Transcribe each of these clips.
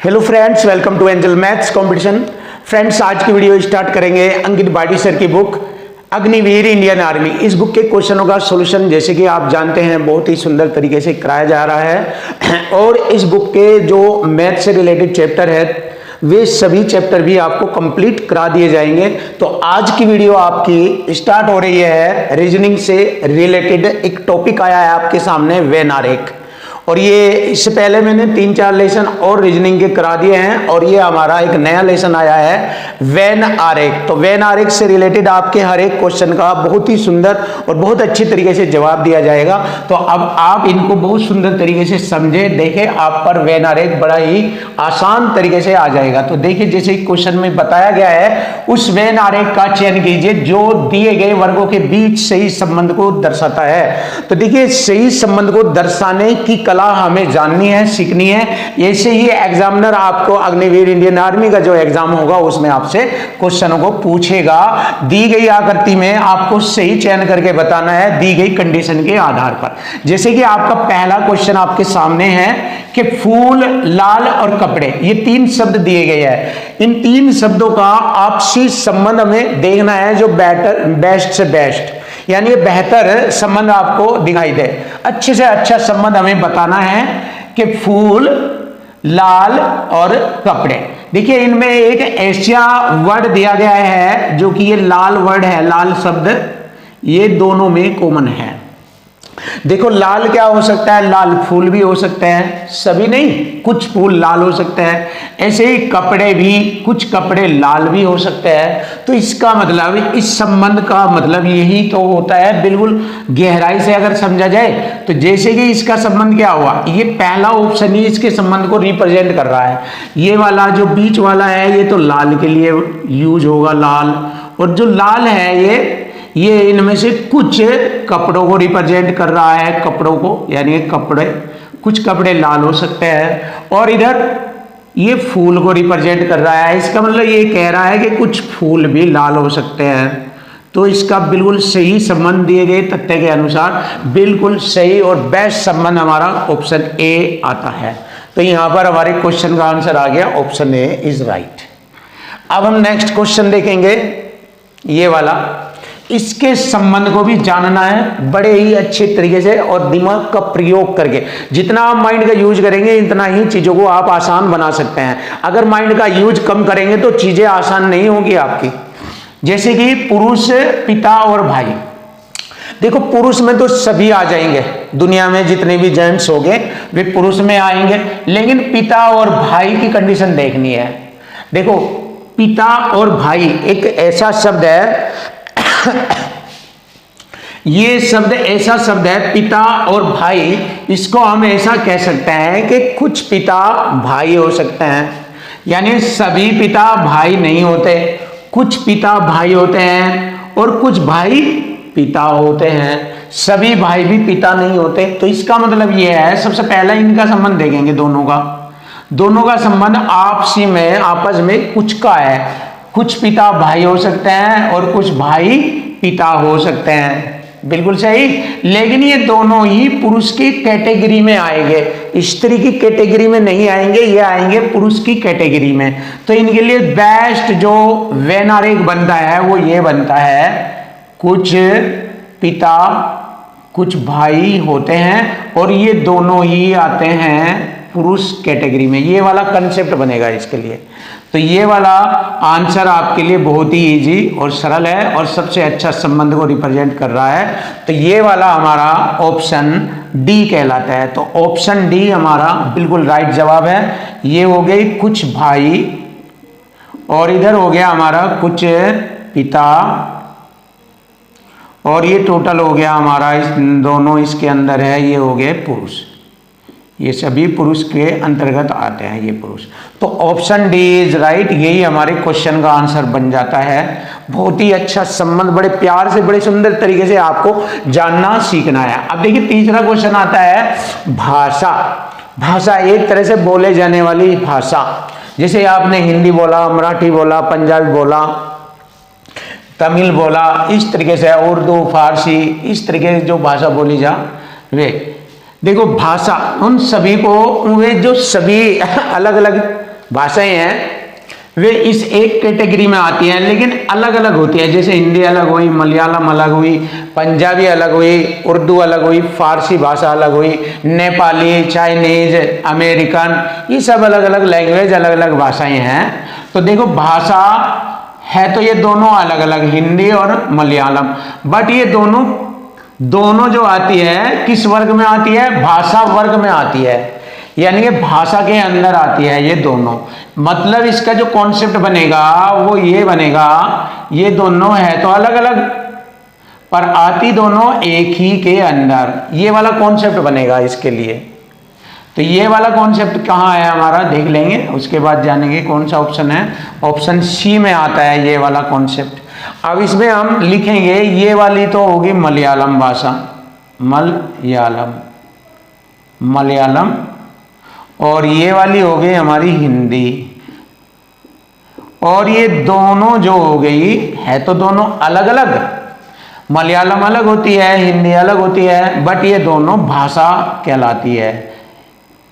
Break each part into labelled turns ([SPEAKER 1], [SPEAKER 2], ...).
[SPEAKER 1] Hello friends, welcome to angel maths competition. Friends, आज की video start करेंगे Ankit Badi sir की बुक अग्निवीर इंडियन आर्मी। इस बुक के क्वेश्चनों का सॉल्यूशन जैसे कि आप जानते हैं बहुत ही सुंदर तरीके से कराया जा रहा है और इस बुक के जो मैथ से रिलेटेड चैप्टर है वे सभी चैप्टर भी आपको कंप्लीट करा दिए जाएंगे। तो आज की वीडियो आपकी स्टार्ट हो रही है रीजनिंग से रिलेटेड। एक टॉपिक आया है आपके सामने, वेन आरेख, और ये इससे पहले मैंने 3-4 लेसन और रीजनिंग के करा दिए हैं और ये हमारा एक नया लेसन आया है वेन आरेख। तो वेन आरेख से रिलेटेड आपके हर एक क्वेश्चन का बहुत ही सुंदर और बहुत अच्छी तरीके से जवाब दिया जाएगा। तो अब आप इनको बहुत सुंदर तरीके से समझे, देखें, आप पर वेन आरेख बड़ा ही आसान तरीके से आ जाएगा। तो देखिए, जैसे क्वेश्चन में बताया गया है उस वेन आरेख का चयन कीजिए जो दिए गए वर्गों के बीच सही संबंध को दर्शाता है। तो देखिए, सही संबंध को दर्शाने की कला हमें जाननी है, सीखनी है। ऐसे ही एग्जामिनर आपको अग्निवीर इंडियन आर्मी का जो एग्जाम होगा उसमें आपसे क्वेश्चनों को पूछेगा। दी गई आकृति में आपको सही चयन करके बताना है दी गई कंडीशन के आधार पर। जैसे कि आपका पहला क्वेश्चन आपके सामने है कि फूल, लाल और कपड़े, ये 3 शब्द दिए गए हैं। इन 3 शब्दों का आपसी संबंध हमें देखना है जो बेस्ट से बेस्ट, यानी बेहतर संबंध आपको दिखाई दे। अच्छे से अच्छा संबंध हमें बताना है कि फूल, लाल और कपड़े। देखिए, इनमें एक ऐसा वर्ड दिया गया है जो कि ये लाल वर्ड है, लाल शब्द, ये दोनों में कॉमन है। देखो, लाल क्या हो सकता है? लाल फूल भी हो सकते हैं, सभी नहीं, कुछ फूल लाल हो सकते हैं। ऐसे ही कपड़े भी, कुछ कपड़े लाल भी हो सकते हैं। तो इसका मतलब, इस संबंध का मतलब यही तो होता है। बिल्कुल गहराई से अगर समझा जाए तो जैसे कि इसका संबंध क्या हुआ, ये पहला ऑप्शन ही इसके संबंध को रिप्रेजेंट कर रहा है। ये वाला जो बीच वाला है ये तो लाल के लिए यूज होगा, लाल, और जो लाल है ये इनमें से कुछ कपड़ों को रिप्रेजेंट कर रहा है, कपड़ों को, यानी कपड़े, कुछ कपड़े लाल हो सकते हैं, और इधर ये फूल को रिप्रेजेंट कर रहा है। इसका मतलब ये कह रहा है कि कुछ फूल भी लाल हो सकते हैं। तो इसका बिल्कुल सही संबंध दिए गए तथ्य के अनुसार बिल्कुल सही और बेस्ट संबंध हमारा ऑप्शन ए आता है। तो यहां पर हमारे क्वेश्चन का आंसर आ गया, ऑप्शन ए इज राइट। अब हम नेक्स्ट क्वेश्चन देखेंगे, ये वाला। इसके संबंध को भी जानना है बड़े ही अच्छे तरीके से और दिमाग का प्रयोग करके। जितना आप माइंड का यूज करेंगे इतना ही चीजों को आप आसान बना सकते हैं। अगर माइंड का यूज कम करेंगे तो चीजें आसान नहीं होंगी आपकी। जैसे कि पुरुष, पिता और भाई। देखो, पुरुष में तो सभी आ जाएंगे, दुनिया में जितने भी जेंट्स होंगे वे पुरुष में आएंगे, लेकिन पिता और भाई की कंडीशन देखनी है। देखो, पिता और भाई एक ऐसा शब्द है ये शब्द ऐसा शब्द है, पिता और भाई, इसको हम ऐसा कह सकते हैं कि कुछ पिता भाई हो सकते हैं, यानी सभी पिता भाई नहीं होते, कुछ पिता भाई होते हैं और कुछ भाई पिता होते हैं, सभी भाई भी पिता नहीं होते। तो इसका मतलब ये है, सबसे पहला इनका संबंध देखेंगे, दोनों का संबंध आपसी में, आपस में कुछ का है। कुछ पिता भाई हो सकते हैं और कुछ भाई पिता हो सकते हैं, बिल्कुल सही। लेकिन ये दोनों ही पुरुष की कैटेगरी में आएंगे, स्त्री की कैटेगरी में नहीं आएंगे, ये आएंगे पुरुष की कैटेगरी में। तो इनके लिए बेस्ट जो वेन आरेख बनता है वो ये बनता है, कुछ पिता कुछ भाई होते हैं और ये दोनों ही आते हैं पुरुष कैटेगरी में। ये वाला कंसेप्ट बनेगा इसके लिए। तो ये वाला आंसर आपके लिए बहुत ही इजी और सरल है और सबसे अच्छा संबंध को रिप्रेजेंट कर रहा है। तो ये वाला हमारा ऑप्शन डी कहलाता है। तो ऑप्शन डी हमारा बिल्कुल राइट जवाब है। ये हो गई कुछ भाई और इधर हो गया हमारा कुछ पिता, और ये टोटल हो गया हमारा, इस दोनों इसके अंदर है, ये हो गए पुरुष। ये सभी पुरुष के अंतर्गत आते हैं, ये पुरुष। तो ऑप्शन डी इज राइट, यही हमारे क्वेश्चन का आंसर बन जाता है। बहुत ही अच्छा संबंध, बड़े प्यार से, बड़े सुंदर तरीके से आपको जानना सीखना है। अब देखिए, तीसरा क्वेश्चन आता है भाषा। भाषा एक तरह से बोले जाने वाली भाषा, जैसे आपने हिंदी बोला, मराठी बोला, पंजाबी बोला, तमिल बोला, इस तरीके से उर्दू, फारसी, इस तरीके से जो भाषा बोली जा वे। देखो, भाषा उन सभी को, वे जो सभी अलग अलग भाषाएं हैं वे इस एक कैटेगरी में आती हैं, लेकिन अलग अलग होती है। जैसे हिंदी अलग हुई, मलयालम अलग हुई, पंजाबी अलग हुई, उर्दू अलग हुई, फारसी भाषा अलग हुई, नेपाली, चाइनीज, अमेरिकन, ये सब अलग अलग लैंग्वेज, अलग अलग भाषाएं हैं। तो देखो भाषा है तो ये दोनों अलग अलग, हिंदी और मलयालम, बट ये दोनों जो आती है किस वर्ग में आती है? भाषा वर्ग में आती है, यानी कि भाषा के अंदर आती है ये दोनों। मतलब इसका जो कॉन्सेप्ट बनेगा वो ये बनेगा, ये दोनों है तो अलग अलग पर आती दोनों एक ही के अंदर, ये वाला कॉन्सेप्ट बनेगा इसके लिए। तो ये वाला कॉन्सेप्ट कहाँ है हमारा, देख लेंगे, उसके बाद जानेंगे कौन सा ऑप्शन है। ऑप्शन सी में आता है ये वाला कॉन्सेप्ट। अब इसमें हम लिखेंगे, ये वाली तो होगी मलयालम भाषा, मलयालम, और ये वाली हो गई हमारी हिंदी, और ये दोनों जो हो गई है तो दोनों अलग अलग, मलयालम अलग होती है, हिंदी अलग होती है, बट ये दोनों भाषा कहलाती है,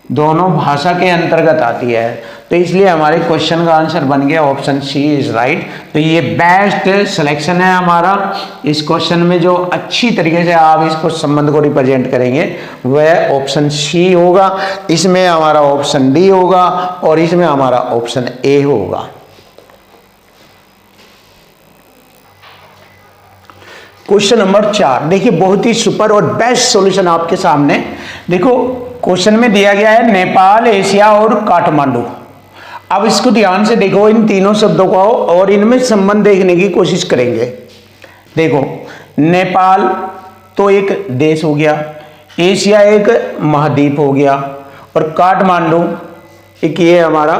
[SPEAKER 1] दोनों भाषा के अंतर्गत आती है। तो इसलिए हमारे क्वेश्चन का आंसर बन गया ऑप्शन सी इज राइट। तो ये बेस्ट सिलेक्शन है हमारा। इस क्वेश्चन में जो अच्छी तरीके से आप इसको संबंध को रिप्रेजेंट करेंगे वह ऑप्शन सी होगा, इसमें हमारा ऑप्शन डी होगा, और इसमें हमारा ऑप्शन ए होगा। क्वेश्चन नंबर 4 देखिए, बहुत ही सुपर और बेस्ट सॉल्यूशन आपके सामने। देखो क्वेश्चन में दिया गया है नेपाल, एशिया और काठमांडू। अब इसको ध्यान से देखो, इन तीनों शब्दों को, और इनमें संबंध देखने की कोशिश करेंगे। देखो नेपाल तो एक देश हो गया, एशिया एक महाद्वीप हो गया, और काठमांडू एक ये हमारा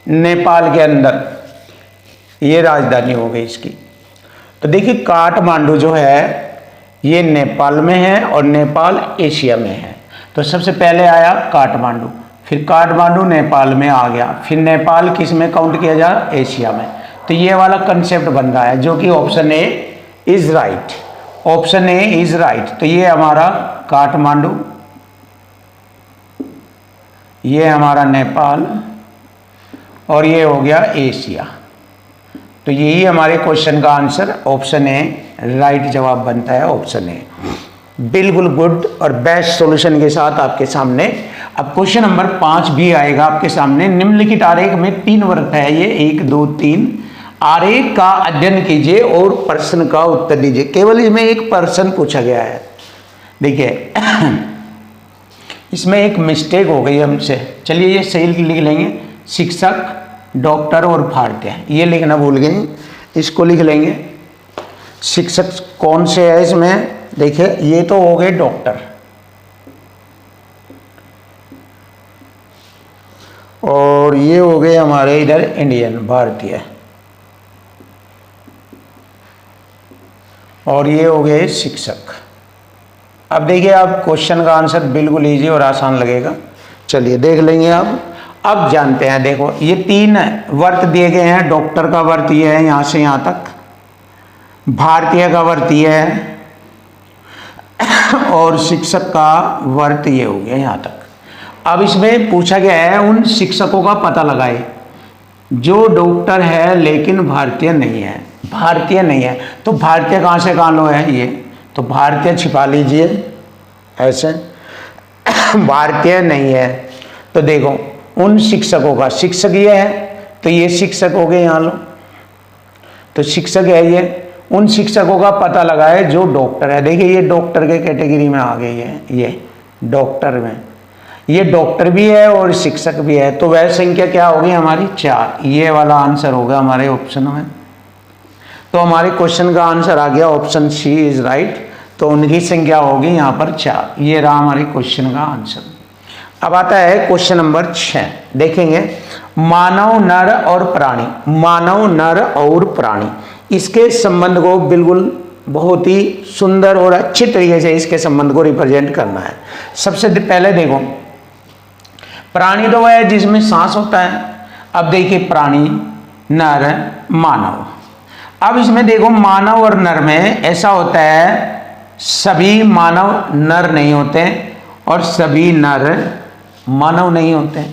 [SPEAKER 1] नेपाल के अंदर ये राजधानी हो गई इसकी। तो देखिए काठमांडू जो है ये नेपाल में है और नेपाल एशिया में है। तो सबसे पहले आया काठमांडू, फिर काठमांडू नेपाल में आ गया, फिर नेपाल किस में काउंट किया जा? एशिया में। तो ये वाला कंसेप्ट बन रहा है, जो कि option A is right, option A is right. तो ये हमारा काठमांडू, ये हमारा नेपाल, और ये हो गया एशिया। तो यही हमारे क्वेश्चन का आंसर ऑप्शन ए राइट जवाब बनता है, ऑप्शन ए। बिल्कुल गुड और बेस्ट सॉल्यूशन के साथ आपके सामने। अब क्वेश्चन नंबर 5 भी आएगा आपके सामने। निम्नलिखित आरेख में 3 वृत्त है, ये 1 2 3। आरेख का अध्ययन कीजिए और प्रश्न का उत्तर दीजिए। केवल इसमें एक प्रश्न पूछा गया है। देखिए इसमें एक मिस्टेक हो गई हमसे, चलिए ये सही लिख लेंगे, शिक्षक, डॉक्टर और भारतीय, ये लिखना भूल गए, इसको लिख लेंगे। शिक्षक कौन से है इसमें? देखिए ये तो हो गए डॉक्टर, और ये हो गए हमारे इधर इंडियन, भारतीय, और ये हो गए शिक्षक। अब देखिए आप क्वेश्चन का आंसर बिल्कुल इजी और आसान लगेगा, चलिए देख लेंगे आप। अब जानते हैं, देखो ये 3 वर्त दिए गए हैं। डॉक्टर का वर्त ये है यहाँ से यहाँ तक, भारतीय का वर्त ये है, और शिक्षक का वर्त ये हो गया यहाँ तक। अब इसमें पूछा गया है उन शिक्षकों का पता लगाए जो डॉक्टर है लेकिन भारतीय नहीं है, भारतीय नहीं है। तो भारतीय कहाँ से कहाँ लो है ये, तो भारतीय छिपा लीजिए ऐसे, भारतीय नहीं है। तो देखो उन शिक्षकों का, शिक्षक ये है तो ये शिक्षक हो गए यहाँ लो, तो शिक्षक है ये, उन शिक्षकों का पता लगाए जो डॉक्टर है। देखिए ये डॉक्टर के कैटेगरी में आ गई है, ये डॉक्टर में, ये डॉक्टर भी है और शिक्षक भी है। तो वह संख्या क्या होगी हमारी? 4। ये वाला आंसर होगा हमारे ऑप्शन में। तो हमारे क्वेश्चन का आंसर आ गया ऑप्शन सी इज राइट। तो उनकी संख्या होगी यहाँ पर 4। ये रहा हमारे क्वेश्चन का आंसर। अब आता है क्वेश्चन नंबर 6, देखेंगे मानव, नर और प्राणी। मानव, नर और प्राणी, इसके संबंध को बिल्कुल बहुत ही सुंदर और अच्छे तरीके से इसके संबंध को रिप्रेजेंट करना है। सबसे पहले देखो प्राणी तो वह है जिसमें सांस होता है। अब देखिए प्राणी, नर, मानव। अब इसमें देखो मानव और नर में ऐसा होता है, सभी मानव नर नहीं होते और सभी नर मानव नहीं होते।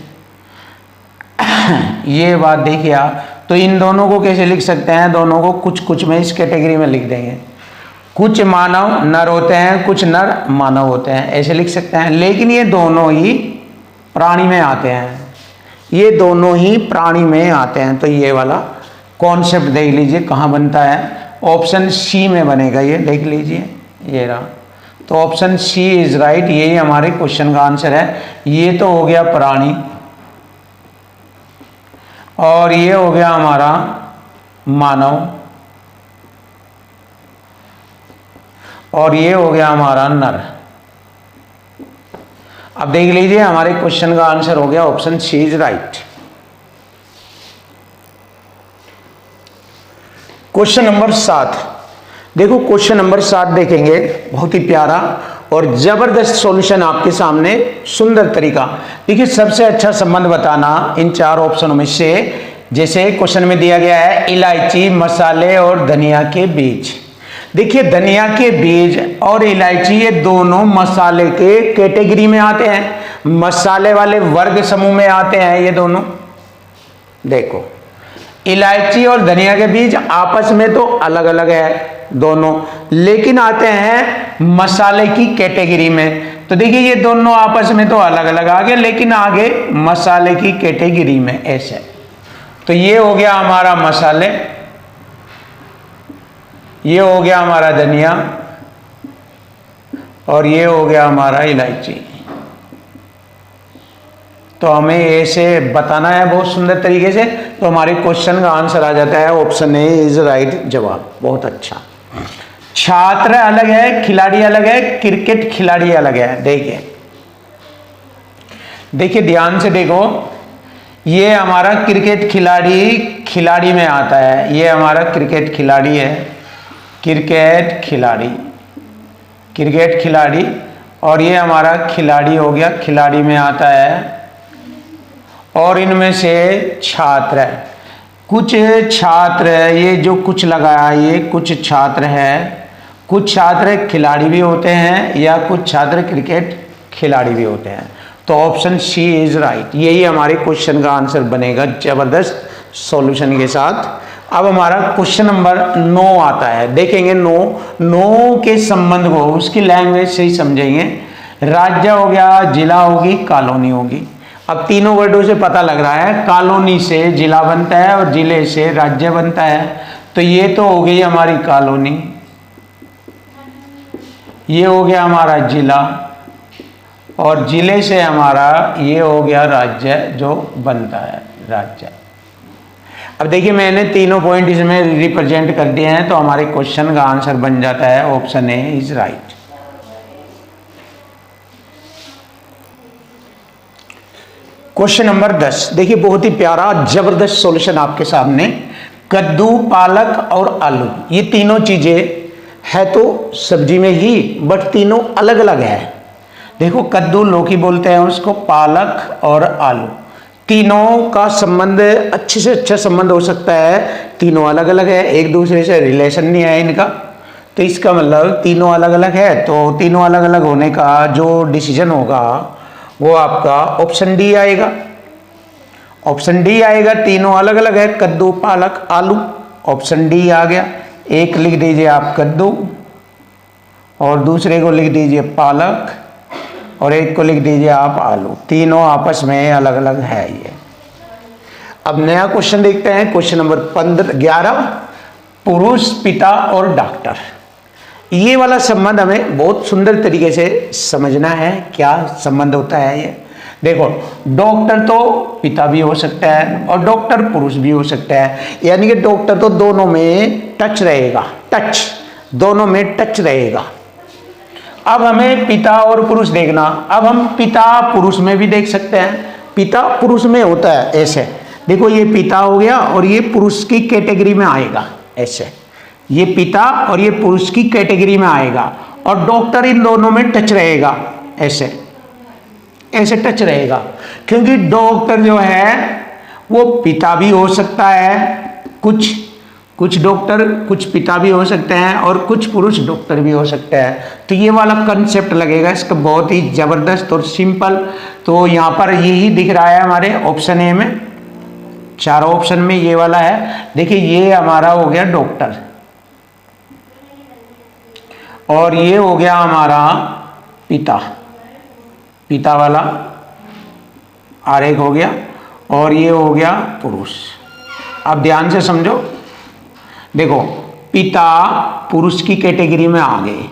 [SPEAKER 1] ये बात देखिए आप, तो इन दोनों को कैसे लिख सकते हैं, दोनों को कुछ कुछ में इस कैटेगरी में लिख देंगे। कुछ मानव नर होते हैं, कुछ नर मानव होते हैं, ऐसे लिख सकते हैं। लेकिन ये दोनों ही प्राणी में आते हैं, ये दोनों ही प्राणी में आते हैं। तो ये वाला कॉन्सेप्ट देख लीजिए कहाँ बनता है, ऑप्शन सी में बनेगा। ये देख लीजिए, ये रहा। तो ऑप्शन सी इज राइट, यही हमारे क्वेश्चन का आंसर है। ये तो हो गया प्राणी, और ये हो गया हमारा मानव, और ये हो गया हमारा नर। अब देख लीजिए हमारे क्वेश्चन का आंसर हो गया option C is right. Question number 7 देखो, क्वेश्चन नंबर 7 देखेंगे, बहुत ही प्यारा और जबरदस्त सॉल्यूशन आपके सामने, सुंदर तरीका। देखिए, सबसे अच्छा संबंध बताना इन 4 ऑप्शनों में से। जैसे क्वेश्चन में दिया गया है इलायची, मसाले और धनिया के बीज। देखिए, धनिया के बीज और इलायची ये दोनों मसाले के कैटेगरी में आते हैं, मसाले वाले वर्ग समूह में आते हैं ये दोनों। देखो, इलायची और धनिया के बीज आपस में तो अलग अलग है दोनों, लेकिन आते हैं मसाले की कैटेगरी में। तो देखिए, ये दोनों आपस में तो अलग अलग आ गए, लेकिन आगे मसाले की कैटेगरी में ऐसे। तो ये हो गया हमारा मसाले, ये हो गया हमारा धनिया, और ये हो गया हमारा इलायची। तो हमें ऐसे बताना है बहुत सुंदर तरीके से, तो हमारे क्वेश्चन का आंसर आ जाता है ऑप्शन ए इज राइट जवाब। बहुत अच्छा। छात्र अलग है, खिलाड़ी अलग है, क्रिकेट खिलाड़ी अलग है। देखिए ध्यान से देखो, ये हमारा क्रिकेट खिलाड़ी में आता है, ये हमारा क्रिकेट खिलाड़ी है, क्रिकेट खिलाड़ी, और ये हमारा खिलाड़ी हो गया, खिलाड़ी में आता है। और इनमें से छात्र है, कुछ छात्र, ये जो कुछ लगाया ये कुछ छात्र है, कुछ छात्र खिलाड़ी भी होते हैं या कुछ छात्र क्रिकेट खिलाड़ी भी होते हैं। तो ऑप्शन सी इज राइट, यही हमारे क्वेश्चन का आंसर बनेगा जबरदस्त सॉल्यूशन के साथ। अब हमारा क्वेश्चन नंबर 9 आता है। देखेंगे 9 के संबंध को उसकी लैंग्वेज से ही समझेंगे। राज्य हो गया, जिला होगी, कॉलोनी होगी। अब तीनों वर्डों से पता लग रहा है, कॉलोनी से जिला बनता है और जिले से राज्य बनता है। तो ये तो हो गई हमारी कॉलोनी, ये हो गया हमारा जिला, और जिले से हमारा ये हो गया राज्य जो बनता है राज्य। अब देखिए, मैंने तीनों पॉइंट इसमें रिप्रेजेंट कर दिए हैं, तो हमारे क्वेश्चन का आंसर बन जाता है option A is right. Question number 10 देखिए, बहुत ही प्यारा जबरदस्त सॉल्यूशन आपके सामने। कद्दू, पालक और आलू, ये तीनों चीजें है तो सब्जी में ही, बट तीनों अलग अलग है। देखो, कद्दू लौकी बोलते हैं उसको, पालक और आलू, तीनों का संबंध अच्छे से अच्छा संबंध हो सकता है। तीनों अलग अलग है, एक दूसरे से रिलेशन नहीं है इनका। तो इसका मतलब तीनों अलग अलग है, तो तीनों अलग अलग होने का जो डिसीजन होगा वो आपका ऑप्शन डी आएगा। ऑप्शन डी आएगा, तीनों अलग अलग है, कद्दू, पालक, आलू। ऑप्शन डी आ गया। एक लिख दीजिए आप कद्दू, और दूसरे को लिख दीजिए पालक, और एक को लिख दीजिए आप आलू। तीनों आपस में अलग अलग है ये। अब नया क्वेश्चन देखते हैं, क्वेश्चन नंबर 11, पुरुष, पिता और डॉक्टर। ये वाला संबंध हमें बहुत सुंदर तरीके से समझना है, क्या संबंध होता है ये। देखो, डॉक्टर तो पिता भी हो सकता है और डॉक्टर पुरुष भी हो सकता है, यानी कि डॉक्टर तो दोनों में टच रहेगा, दोनों में टच रहेगा। अब हमें पिता और पुरुष देखना। अब हम पिता पुरुष में भी देख सकते हैं, पिता पुरुष में होता है ऐसे। देखो, ये पिता हो गया और ये पुरुष की कैटेगरी में आएगा ऐसे, ये पिता और ये पुरुष की कैटेगरी में आएगा, और डॉक्टर इन दोनों में टच रहेगा ऐसे टच रहेगा, क्योंकि डॉक्टर जो है वो पिता भी हो सकता है, कुछ डॉक्टर कुछ पिता भी हो सकते हैं, और कुछ पुरुष डॉक्टर भी हो सकते हैं। तो ये वाला कंसेप्ट लगेगा इसका बहुत ही जबरदस्त और सिंपल। तो यहाँ पर यही दिख रहा है हमारे ऑप्शन ए में। चारों ऑप्शन में ये वाला है। देखिए ये हमारा हो गया डॉक्टर, और ये हो गया हमारा पिता, पिता वाला आरेख हो गया, और ये हो गया पुरुष। अब ध्यान से समझो, देखो पिता पुरुष की कैटेगरी में आ गए।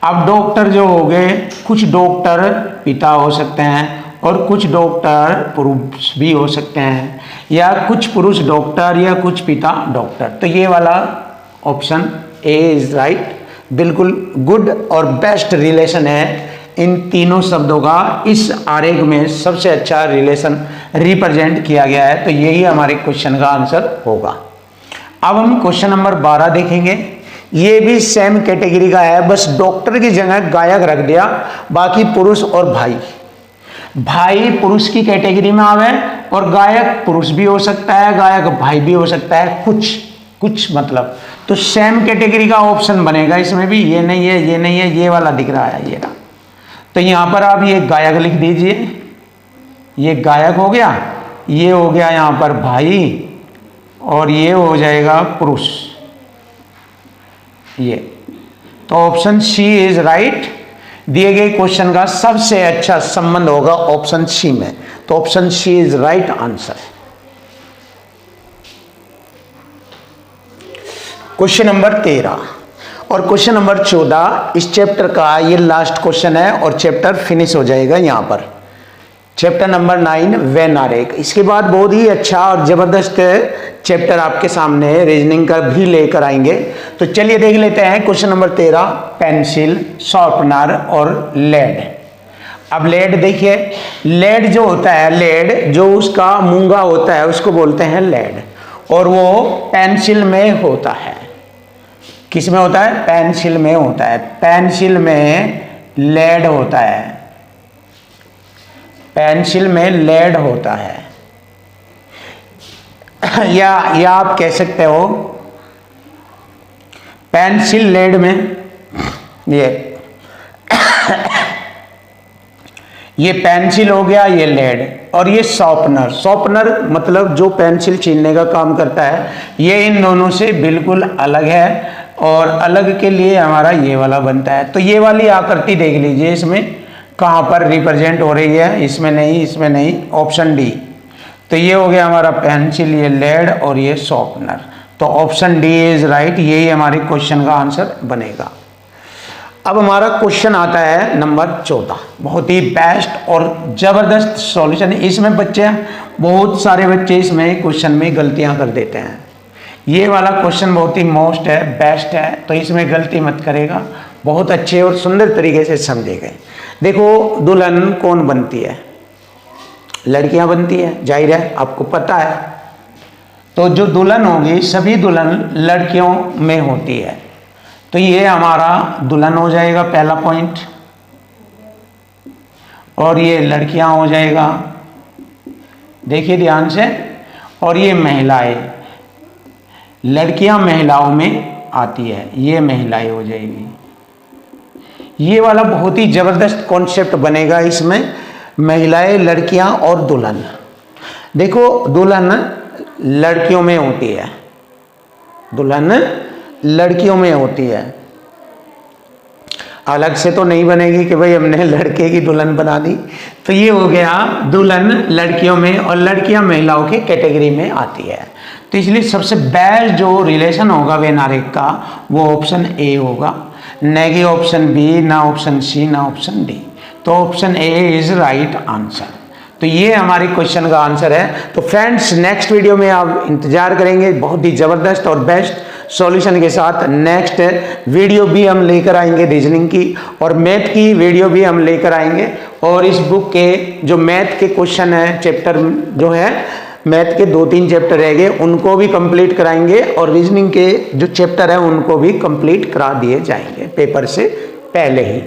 [SPEAKER 1] अब डॉक्टर जो हो गए, कुछ डॉक्टर पिता हो सकते हैं और कुछ डॉक्टर पुरुष भी हो सकते हैं, या कुछ पुरुष डॉक्टर या कुछ पिता डॉक्टर। तो ये वाला ऑप्शन ए इज राइट, बिल्कुल गुड और बेस्ट रिलेशन है इन तीनों शब्दों का। इस आरेख में सबसे अच्छा रिलेशन रिप्रेजेंट किया गया है, तो यही हमारे क्वेश्चन का आंसर होगा। अब हम क्वेश्चन नंबर 12 देखेंगे। ये भी सेम कैटेगरी का है, बस डॉक्टर की जगह गायक रख दिया, बाकी पुरुष और भाई। भाई पुरुष की कैटेगरी में आवे और गायक पुरुष भी हो सकता है, गायक भाई भी हो सकता है, कुछ मतलब। तो सेम कैटेगरी का ऑप्शन बनेगा इसमें भी। ये नहीं है, ये नहीं है, ये वाला दिख रहा है, ये रहा। तो यहां पर आप ये गायक लिख दीजिए, ये गायक हो गया, ये हो गया यहां पर भाई, और ये हो जाएगा पुरुष, ये। तो ऑप्शन सी इज राइट। दिए गए क्वेश्चन का सबसे अच्छा संबंध होगा ऑप्शन सी में, तो option C is right answer. Question number 13 और क्वेश्चन नंबर 14 इस चैप्टर का ये लास्ट क्वेश्चन है और चैप्टर फिनिश हो जाएगा यहां पर। चैप्टर नंबर 9 वेन आरेख। इसके बाद बहुत ही अच्छा और जबरदस्त चैप्टर आपके सामने रीजनिंग का भी लेकर आएंगे। तो चलिए देख लेते हैं क्वेश्चन नंबर 13, पेंसिल, शार्पनर और लेड। अब लेड देखिए, लेड जो होता है, लेड जो उसका मूंगा होता है उसको बोलते हैं लेड, और वो पेंसिल में होता है। किस में होता है? पेंसिल में होता है। पेंसिल में लेड होता है, पेंसिल में लेड होता है, या आप कह सकते हो पेंसिल लेड में ये पेंसिल हो गया, ये लेड, और ये शॉर्पनर। शॉर्पनर मतलब जो पेंसिल छीलने का काम करता है, ये इन दोनों से बिल्कुल अलग है, और अलग के लिए हमारा ये वाला बनता है। तो ये वाली आकृति देख लीजिए, इसमें कहाँ पर रिप्रेजेंट हो रही है, इसमें नहीं, इसमें नहीं, ऑप्शन डी। तो ये हो गया हमारा पेंसिल, ये लेड और ये शॉर्पनर। तो ऑप्शन डी इज राइट, यही हमारे क्वेश्चन का आंसर बनेगा। अब हमारा क्वेश्चन आता है नंबर 14, बहुत ही बेस्ट और जबरदस्त सॉल्यूशन। इसमें बच्चे, बहुत सारे बच्चे इसमें क्वेश्चन में गलतियां कर देते हैं। ये वाला क्वेश्चन बहुत ही मोस्ट है, बेस्ट है, तो इसमें गलती मत करेगा, बहुत अच्छे और सुंदर तरीके से समझे गए। देखो दुल्हन कौन बनती है? लड़कियां बनती है, जाहिर है, आपको पता है। तो जो दुल्हन होगी, सभी दुल्हन लड़कियों में होती है, तो ये हमारा दुल्हन हो जाएगा पहला पॉइंट, और ये लड़कियां हो जाएगा, देखिए ध्यान से, और ये महिलाएं, लड़कियां महिलाओं में आती है, ये महिलाएं हो जाएगी। ये वाला बहुत ही जबरदस्त कॉन्सेप्ट बनेगा इसमें, महिलाएं, लड़कियां और दुल्हन। देखो दुल्हन लड़कियों में होती है, दुल्हन लड़कियों में होती है, अलग से तो नहीं बनेगी कि भाई हमने लड़के की दुल्हन बना दी। तो ये हो गया दुल्हन लड़कियों में और लड़कियां महिलाओं की कैटेगरी में आती है। तो इसलिए सबसे बेस्ट जो रिलेशन होगा वेन आरेख का वो ऑप्शन ए होगा, न कि ऑप्शन बी, ना ऑप्शन सी, ना ऑप्शन डी। तो option A is right answer. तो ये हमारे क्वेश्चन का आंसर है। तो फ्रेंड्स नेक्स्ट वीडियो में आप इंतजार करेंगे बहुत ही ज़बरदस्त और बेस्ट सॉल्यूशन के साथ। नेक्स्ट वीडियो भी हम लेकर आएंगे रीजनिंग की, और मैथ की वीडियो भी हम लेकर आएंगे, और इस बुक के जो मैथ के क्वेश्चन है, चैप्टर जो है मैथ के 2-3 चैप्टर रह गए, उनको भी कंप्लीट कराएंगे, और रीजनिंग के जो चैप्टर है उनको भी कंप्लीट करा दिए जाएंगे पेपर से पहले ही।